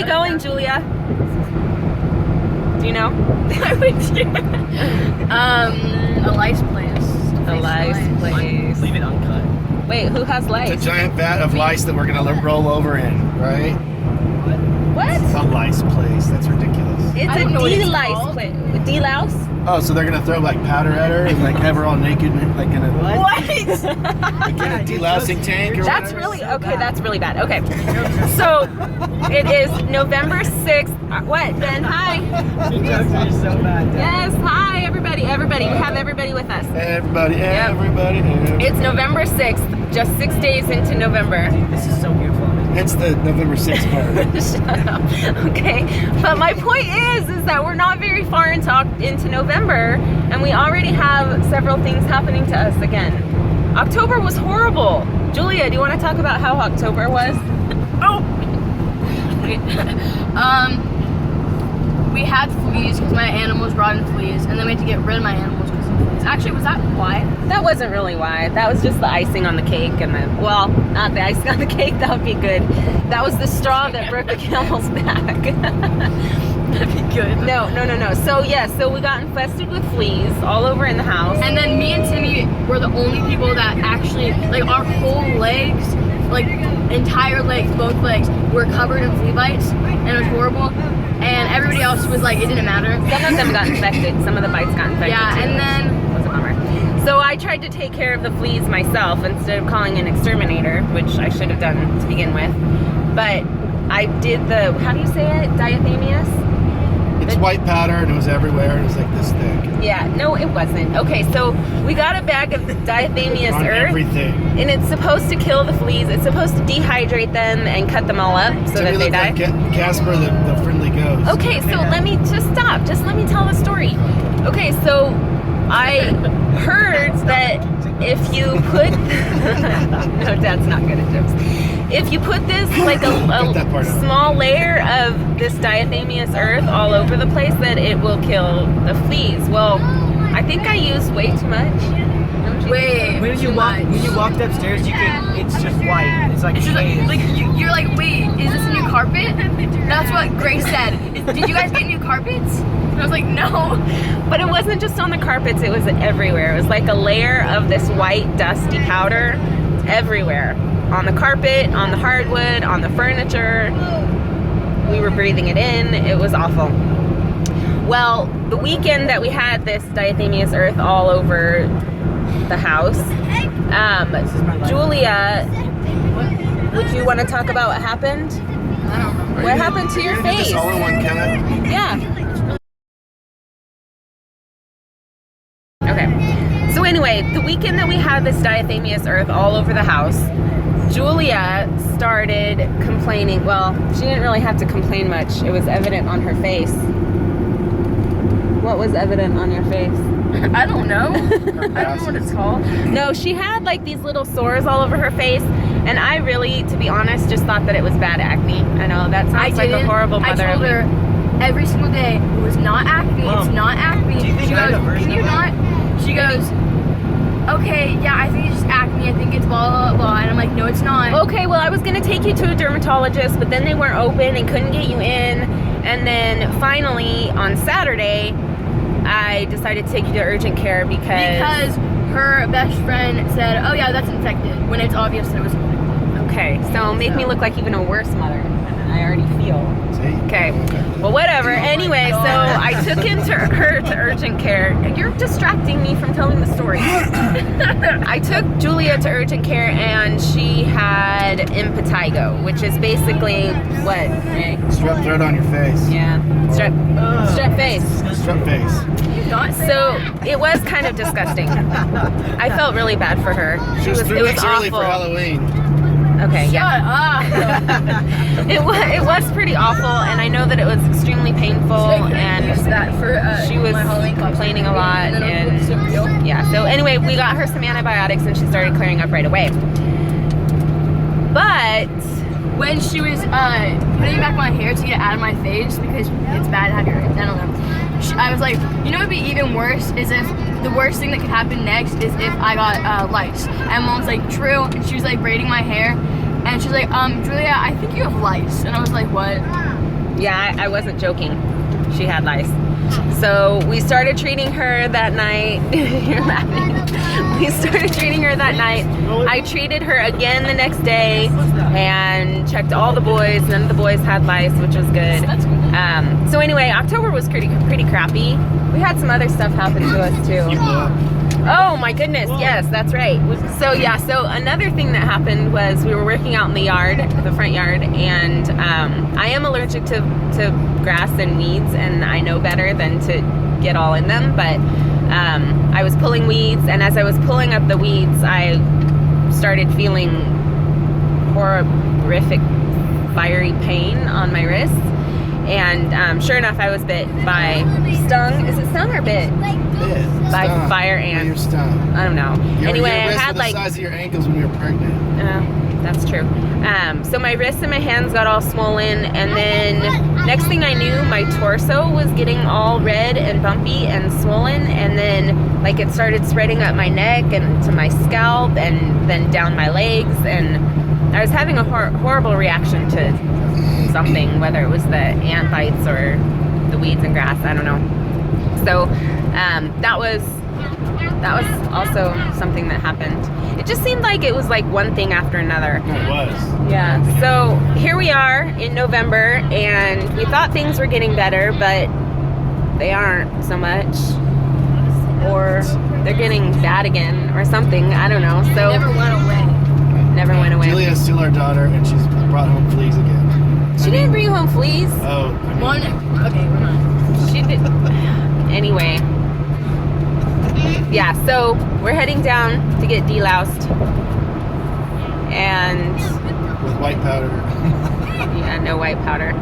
we going, Julia? Do you know? A lice place. A lice place. Leave it uncut. Wait, who has It's a lice? giant vat of lice that we're gonna roll over in, right? What? It's a lice place. That's ridiculous. It's I don't know a what it's de-lice called. place. De-louse? Oh, so they're gonna throw like powder at her and like have her all naked, and, like in a What? delousing tank or That's whatever. really, okay, that's really bad. Okay. So, it is November 6th. What, Ben? Hi. Your jokes are so bad. Yes, hi, everybody. Everybody. We have everybody with us. Everybody. It's November 6th, just 6 days into November. This is so beautiful. Hence the November 6th part. Shut up. Okay. But my point is that we're not very far into November, and we already have several things happening to us again. October was horrible. Julia, do you want to talk about how October was? We had fleas because my animals brought in fleas, and then we had to get rid of my animals because of fleas. Actually, was that why? That wasn't really why. That was just the icing on the cake, and then, well, not the icing on the cake. That would be good. That was the straw that broke the camel's back. That'd be good. No. So so we got infested with fleas all over in the house. And then me and Timmy were the only people that actually, like, our whole legs, like, entire legs, both legs, were covered in flea bites, and it was horrible. And everybody else was like, it didn't matter. Some of them got infected. Some of the bites got infected. Yeah, too, and then which was a bummer. So I tried to take care of the fleas myself instead of calling an exterminator, which I should have done to begin with. But I did the, how do you say it? Diathemius? It's white powder and it was everywhere. It was like this thick. Yeah, no, it wasn't. Okay, so we got a bag of Diathemius On earth, everything. and it's supposed to kill the fleas. It's supposed to dehydrate them and cut them all up so that they die. Like Casper the friendly ghost. Okay, so let me just stop. Just let me tell the story. Okay, so I heard that if you put no, Dad's not good at jokes. If you put this like Cut that part a out. small layer of this Diathemius earth all over the place, that it will kill the fleas. Well, I think I used way too much. Don't you think? When you walked upstairs, you could. It's just white. It's like it's just shades. like you're like, wait, is this a new carpet? That's what Grace said. Did you guys get new carpets? And I was like, no. But it wasn't just on the carpets, it was everywhere. It was like a layer of this white dusty powder everywhere. On the carpet, on the hardwood, on the furniture. We were breathing it in. It was awful. Well, the weekend that we had this Diathemius earth all over the house, Julia, would you want to talk about what happened? I don't remember. What happened to your You did face? this all in one cut. Yeah. Okay. So anyway, the weekend that we had this Diathemius earth all over the house, Julia started complaining. Well, she didn't really have to complain much. It was evident on her face. What was evident on your face? I don't know. I don't know what it's called. No, she had like these little sores all over her face, and I really, to be honest, just thought that it was bad acne. I know that sounds like a horrible mother. I told her every single day, it was not acne, Mom, it's not acne. do you think She I had goes, a version can you of not? She goes, okay, yeah, I think it's just acne, I think it's blah, blah, blah. And I'm like, no, it's not. Okay, well, I was gonna take you to a dermatologist, but then they weren't open and couldn't get you in. And then finally, on Saturday, I decided to take you to urgent care Because her best friend said, oh yeah, that's infected, when it's obvious that it was infected. Okay, so make me look like even a worse mother than I already feel. See? Okay, well, whatever. Anyway, so I took her to urgent care. You're distracting me from telling the story. I took Julia to urgent care, and she had impetigo, which is basically what, Ray? Strep throat on your face. Yeah, strep face. Strep face. Not So it was kind of disgusting. I felt really bad for her. She was 3 it was weeks early for awful. Halloween. Okay, yeah. Shut up. It was pretty awful, and I know that it was extremely painful, and Use that for she was my Halloween costume. complaining a lot, And then I'll and put cereal. yeah. So anyway, we got her some antibiotics, and she started clearing up right away. But When she was putting back my hair to get it out of my face because it's bad to have your, I don't know. I was like, you know what would be even worse is if the worst thing that could happen next is if I got lice. And Mom's like, true. And she was like braiding my hair. And she's like, Julia, I think you have lice. And I was like, what? Yeah, I wasn't joking. She had lice. So we started treating her that night. You're laughing. We started treating her that night. I treated her again the next day and checked all the boys. None of the boys had lice, which was good. So anyway, October was pretty crappy. We had some other stuff happen to us too. Oh my goodness, yes, that's right. So yeah, so another thing that happened was we were working out in the yard, the front yard, and I am allergic to grass and weeds, and I know better than to get all in them, but I was pulling weeds, and as I was pulling up the weeds, I started feeling horrific fiery pain on my wrists, and sure enough, I was bit by, stung, is it stung or bit? By fire ants. I don't know. Anyway, I had the like size of your ankles when you were pregnant. that's true. So my wrists and my hands got all swollen, and then next thing I knew, my torso was getting all red and bumpy and swollen, and then like it started spreading up my neck and to my scalp, and then down my legs, and I was having a horrible reaction to something, whether it was the ant bites or the weeds and grass. I don't know. So that was also something that happened. It just seemed like it was like one thing after another. It was. Yeah. So here we are in November, and we thought things were getting better, but they aren't so much, or they're getting bad again, or something. I don't know. So Never went away. never went away. Julia's still our daughter, and she's brought home fleas again. She didn't bring home fleas. Oh. One. Okay, we're not. She did. Anyway. Yeah, so we're heading down to get deloused. And With white powder. yeah, no white powder.